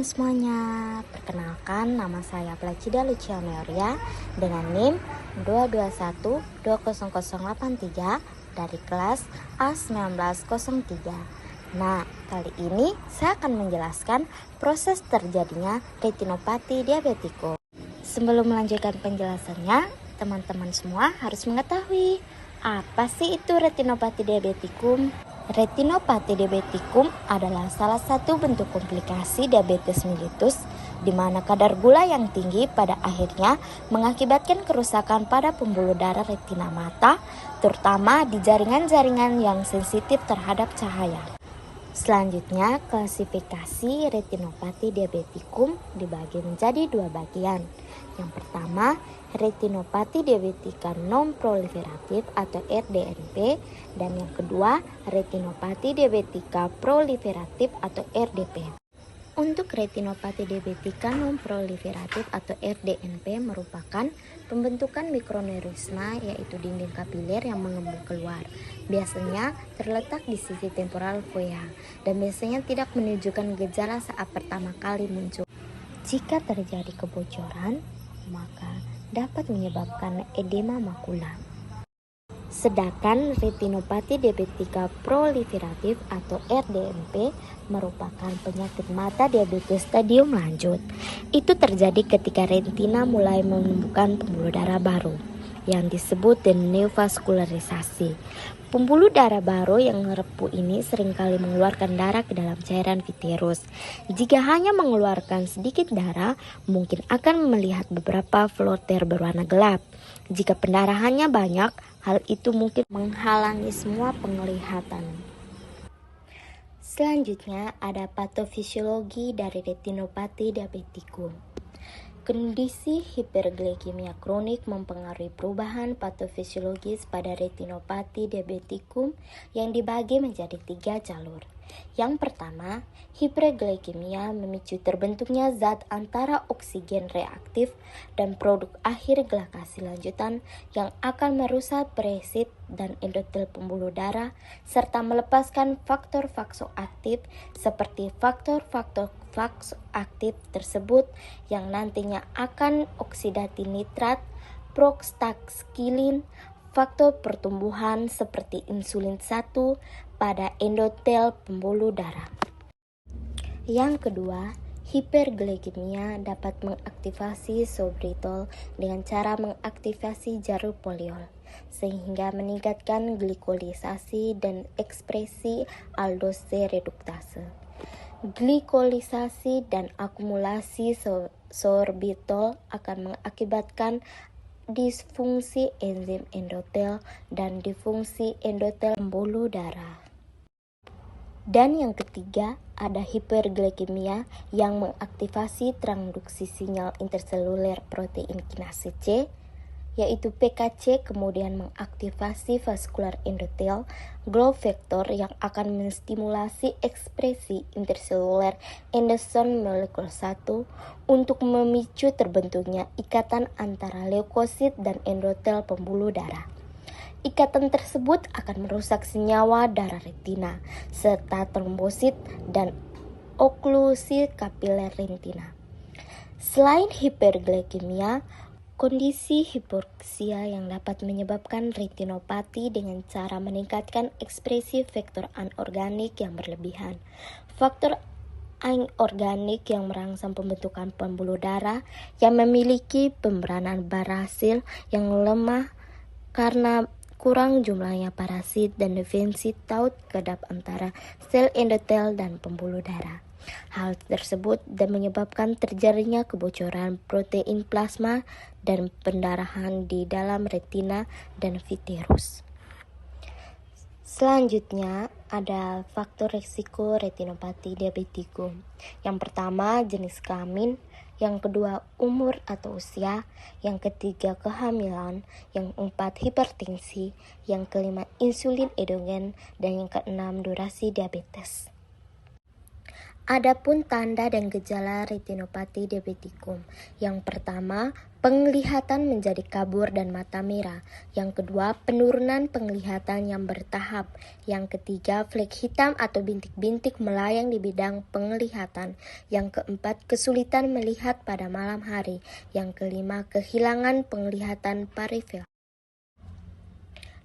teman-teman semuanya, perkenalkan nama saya Placida Lucianeoria dengan NIM 221-20083 dari kelas A1903. Nah, kali ini saya akan menjelaskan proses terjadinya retinopati diabetikum. Sebelum melanjutkan penjelasannya, teman-teman semua harus mengetahui apa sih itu retinopati diabetikum. Retinopati diabetikum adalah salah satu bentuk komplikasi diabetes mellitus di mana kadar gula yang tinggi pada akhirnya mengakibatkan kerusakan pada pembuluh darah retina mata, terutama di jaringan-jaringan yang sensitif terhadap cahaya. Selanjutnya, klasifikasi retinopati diabetikum dibagi menjadi dua bagian. Yang pertama, retinopati diabetika non-proliferatif atau RDNP, dan yang kedua, retinopati diabetika proliferatif atau RDP. Untuk retinopati diabetika non-proliferatif atau RDNP merupakan pembentukan mikroneurisma, yaitu dinding kapiler yang mengembung keluar. Biasanya terletak di sisi temporal foia dan biasanya tidak menunjukkan gejala saat pertama kali muncul. Jika terjadi kebocoran, maka dapat menyebabkan edema makula. Sedangkan retinopati diabetika proliferatif atau RDNP merupakan penyakit mata diabetes stadium lanjut. Itu terjadi ketika retina mulai menumbuhkan pembuluh darah baru yang disebut neovaskularisasi. Pembuluh darah baru yang repuh ini seringkali mengeluarkan darah ke dalam cairan vitreous. Jika hanya mengeluarkan sedikit darah, mungkin akan melihat beberapa floater berwarna gelap. Jika pendarahannya banyak, hal itu mungkin menghalangi semua penglihatan. Selanjutnya ada patofisiologi dari retinopati diabetikum. Kondisi hiperglikemia kronik mempengaruhi perubahan patofisiologis pada retinopati diabetikum yang dibagi menjadi 3 jalur. Yang pertama, hiperglikemia memicu terbentuknya zat antara oksigen reaktif dan produk akhir glukasi lanjutan yang akan merusak perisit dan endotel pembuluh darah serta melepaskan faktor vasoaktif seperti faktor-faktor vasoaktif tersebut yang nantinya akan oksidasi nitrat, prostaxkilin, faktor pertumbuhan seperti insulin 1 pada endotel pembuluh darah. Yang kedua, hiperglikemia dapat mengaktifasi sorbitol dengan cara mengaktifasi jalur poliol, sehingga meningkatkan glikolisasi dan ekspresi aldose reduktase. Glikolisasi dan akumulasi sorbitol akan mengakibatkan disfungsi enzim endotel dan disfungsi endotel pembuluh darah. Dan yang ketiga, ada hiperglikemia yang mengaktifasi transduksi sinyal interseluler protein kinase C, yaitu PKC, kemudian mengaktifasi vaskular endotel growth factor yang akan menstimulasi ekspresi interseluler endoson molekul 1 untuk memicu terbentuknya ikatan antara leukosit dan endotel pembuluh darah. Ikatan tersebut akan merusak senyawa darah retina, serta trombosit dan oklusi kapiler retina. Selain hiperglikemia, kondisi hipoksia yang dapat menyebabkan retinopati dengan cara meningkatkan ekspresi faktor anorganik yang berlebihan. Faktor anorganik yang merangsang pembentukan pembuluh darah yang memiliki pembranan barasil yang lemah karena kurang jumlahnya parasit dan defensi taut kedap antara sel endotel dan pembuluh darah. Hal tersebut dan menyebabkan terjadinya kebocoran protein plasma dan pendarahan di dalam retina dan vitreous. Selanjutnya ada faktor risiko retinopati diabetikum. Yang pertama, jenis kelamin. Yang kedua, umur atau usia. Yang ketiga, kehamilan. Yang keempat, hipertensi. Yang kelima, insulin endogen. Dan yang keenam, durasi diabetes. Adapun tanda dan gejala retinopati diabetikum. Yang pertama, penglihatan menjadi kabur dan mata merah. Yang kedua, penurunan penglihatan yang bertahap. Yang ketiga, flek hitam atau bintik-bintik melayang di bidang penglihatan. Yang keempat, kesulitan melihat pada malam hari. Yang kelima, kehilangan penglihatan perifel.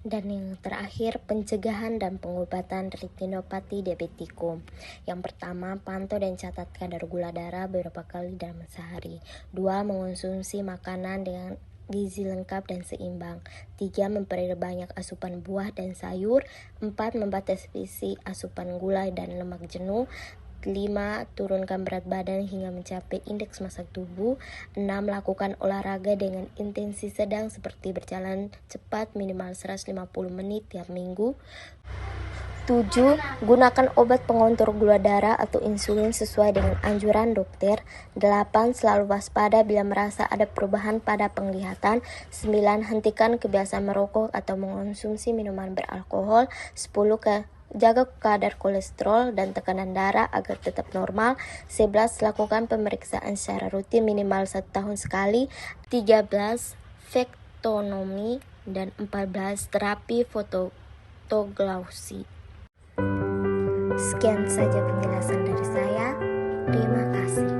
Dan yang terakhir, pencegahan dan pengobatan retinopati diabetikum. Yang pertama, pantau dan catat kadar gula darah beberapa kali dalam sehari. 2. Mengonsumsi makanan dengan gizi lengkap dan seimbang. 3. Memperbanyak asupan buah dan sayur. 4. Membatasi asupan gula dan lemak jenuh. 5. Turunkan berat badan hingga mencapai indeks massa tubuh. 6. Lakukan olahraga dengan intensi sedang seperti berjalan cepat minimal 150 menit tiap minggu. 7. Gunakan obat pengontrol gula darah atau insulin sesuai dengan anjuran dokter. 8. Selalu waspada bila merasa ada perubahan pada penglihatan. 9. Hentikan kebiasaan merokok atau mengonsumsi minuman beralkohol. 10. Jaga kadar kolesterol dan tekanan darah agar tetap normal. 11. Lakukan pemeriksaan secara rutin minimal 1 tahun sekali. 13. Fektonomi. Dan 14. Terapi fotoglausi. Sekian saja penjelasan dari saya. Terima kasih.